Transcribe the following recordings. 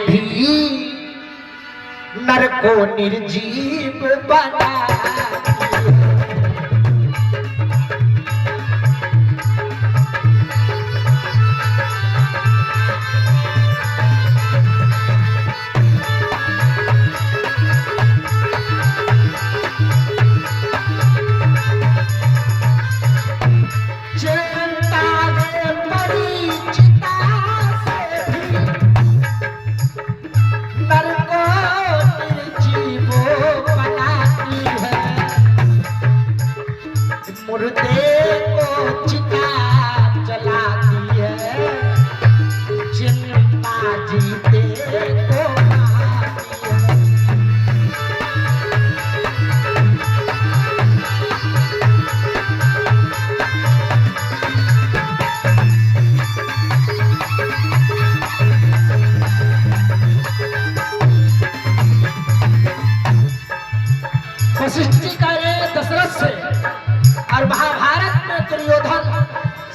भी नर को निर्जीव बना। वशिष्ठ जी कह रहे हैं दशरथ से, और महाभारत में दुर्योधन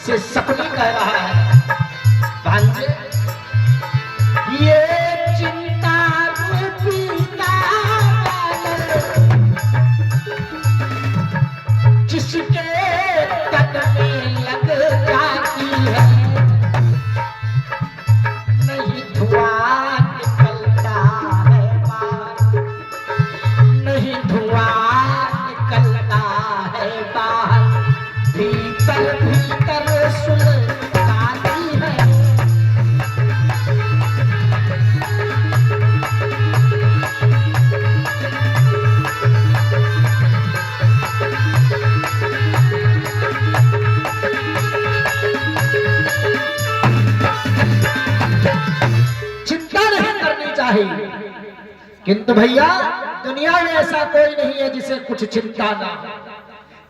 से शकुनी कह रहा है, भांजे ये चिंता रूपी जिसके तन में लग जाती है, नहीं धुआं निकलता है बाहर, नहीं धुआं निकलता है बाहर, भीतर भीतर सुलगाती है। चिंता नहीं करनी चाहिए, किंतु भैया दुनिया में ऐसा कोई नहीं है जिसे कुछ चिंता ना हो।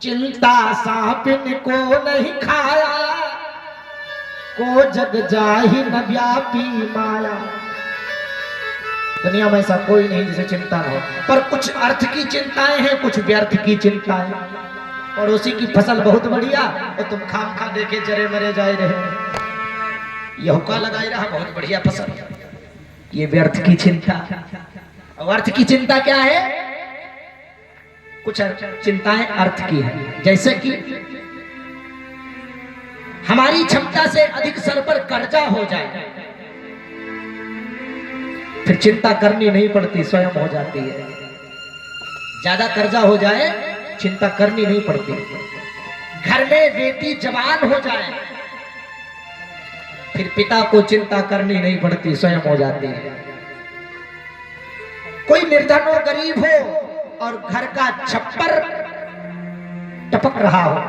चिंता सांपिन को नहीं खाया, को जग जाहि न व्यापी माया। दुनिया में ऐसा कोई नहीं जिसे चिंता ना हो, पर कुछ अर्थ की चिंताएं हैं, कुछ व्यर्थ की चिंताएं। पड़ोसी की फसल बहुत बढ़िया और तुम खाम खा देखे जरे मरे जाए रहे, यह हुक्का लगाई रहा बहुत बढ़िया फसल, ये व्यर्थ की चिंता। और अर्थ की चिंता क्या है? कुछ चिंताएं अर्थ की है, जैसे कि हमारी क्षमता से अधिक सर पर कर्जा हो जाए, फिर चिंता करनी नहीं पड़ती, स्वयं हो जाती है। ज्यादा कर्जा हो जाए, चिंता करनी नहीं पड़ती। घर में बेटी जवान हो जाए, फिर पिता को चिंता करनी नहीं पड़ती, स्वयं हो जाती है। कोई निर्धन हो, गरीब हो और घर का छप्पर टपक रहा हो,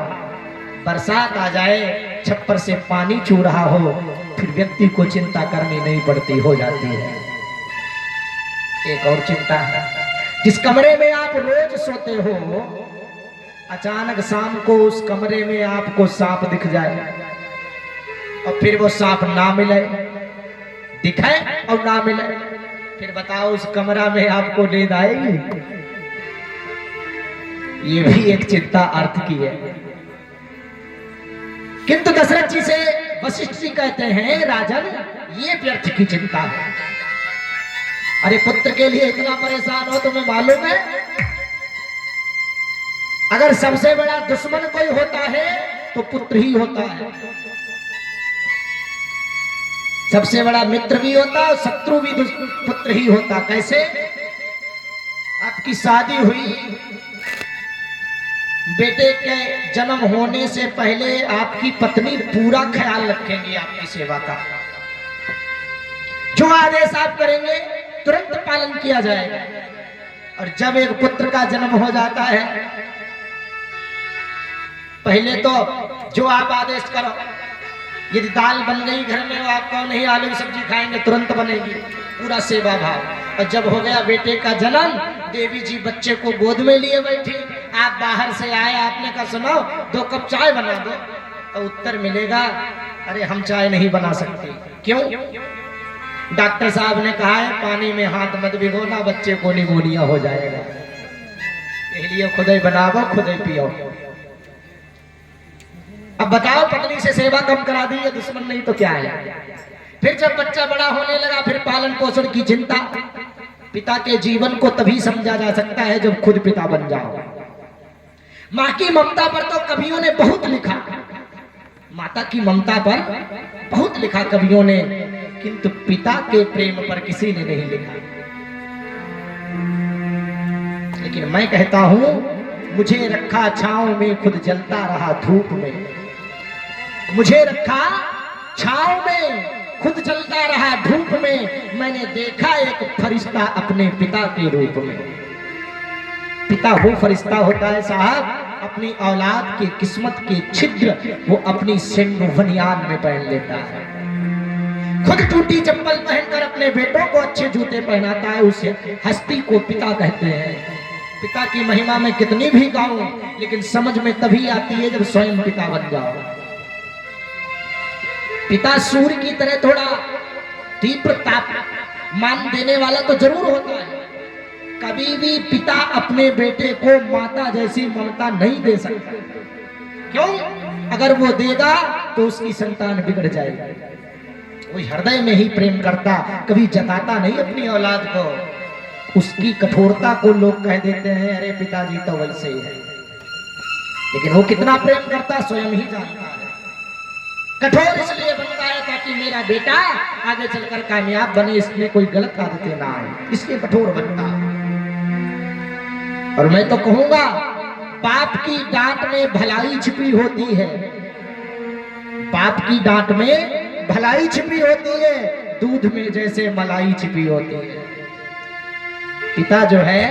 बरसात आ जाए, छप्पर से पानी चू रहा हो, फिर व्यक्ति को चिंता करनी नहीं पड़ती, हो जाती है। एक और चिंता है, जिस कमरे में आप रोज सोते हो, अचानक शाम को उस कमरे में आपको सांप दिख जाए और फिर वो सांप ना मिले, दिखे और ना मिले, फिर बताओ उस कमरा में आपको नींद आएगी? ये भी एक चिंता अर्थ की है। किंतु दशरथ जी से वशिष्ठ जी कहते हैं, राजन ये व्यर्थ की चिंता है। अरे पुत्र के लिए इतना परेशान हो, तुम्हें मालूम है अगर सबसे बड़ा दुश्मन कोई होता है तो पुत्र ही होता है। सबसे बड़ा मित्र भी होता और शत्रु भी पुत्र ही होता। कैसे? आपकी शादी हुई, बेटे के जन्म होने से पहले आपकी पत्नी पूरा ख्याल रखेंगी आपकी सेवा का, जो आदेश आप करेंगे तुरंत पालन किया जाएगा। और जब एक पुत्र का जन्म हो जाता है, पहले तो जो आप आदेश करो, यदि दाल बन गई घर में, आप कहो नहीं आलू की सब्जी खाएंगे, तुरंत बनेगी, पूरा सेवा भाव। और जब हो गया बेटे का जन्म, देवी जी बच्चे को गोद में लिए बैठी, आप बाहर से आए, आपने कहा सुनो 2 कप चाय बना दो, तो उत्तर मिलेगा अरे हम चाय नहीं बना सकते। क्यों? डॉक्टर साहब ने कहा है पानी में हाथ मत भिगोना, बच्चे को निमोनिया हो जाएगा, इसलिए खुद ही बनाओ खुद ही पियो। अब बताओ, पत्नी से सेवा कम करा दी है दुश्मन, नहीं तो क्या है? फिर जब बच्चा बड़ा होने लगा, फिर पालन पोषण की चिंता। पिता के जीवन को तभी समझा जा सकता है जब खुद पिता बन जाओ। माँ की ममता पर तो कवियों ने बहुत लिखा, माता की ममता पर बहुत लिखा कवियों ने, किंतु पिता के प्रेम पर किसी ने नहीं लिखा। लेकिन मैं कहता हूं, मुझे रखा छांव में, खुद जलता रहा धूप में। मुझे रखा छांव में, खुद जलता रहा धूप में। मैंने देखा एक फरिश्ता अपने पिता के रूप में। पिता वो फरिश्ता होता है साहब, अपनी औलाद की किस्मत के छिद्र वो अपनी सिंधु बनियान में पहन लेता है। खुद टूटी चप्पल पहनकर अपने बेटों को अच्छे जूते पहनाता है। उसे हस्ती को पिता कहते हैं। पिता की महिमा में कितनी भी गाऊं, लेकिन समझ में तभी आती है जब स्वयं पिता बन जाओ। पिता सूर्य की तरह थोड़ा तीव्र तापमान देने वाला तो जरूर होता है। कभी भी पिता अपने बेटे को माता जैसी ममता नहीं दे सकता। क्यों? अगर वो देगा तो उसकी संतान बिगड़ जाएगी। वो हृदय में ही प्रेम करता, कभी जताता नहीं अपनी औलाद को। उसकी कठोरता को लोग कह देते हैं, अरे पिताजी तो वैसे ही है, लेकिन वो कितना प्रेम करता स्वयं ही जानता है। कठोर इसलिए बनता है ताकि मेरा बेटा आगे चलकर कामयाब बने, इसमें कोई गलत आदतें ना आए, इसलिए कठोर बनता है। और मैं तो कहूंगा, बाप की डांट में भलाई छिपी होती है। बाप की डांट में भलाई छिपी होती है, दूध में जैसे मलाई छिपी होती है। पिता जो है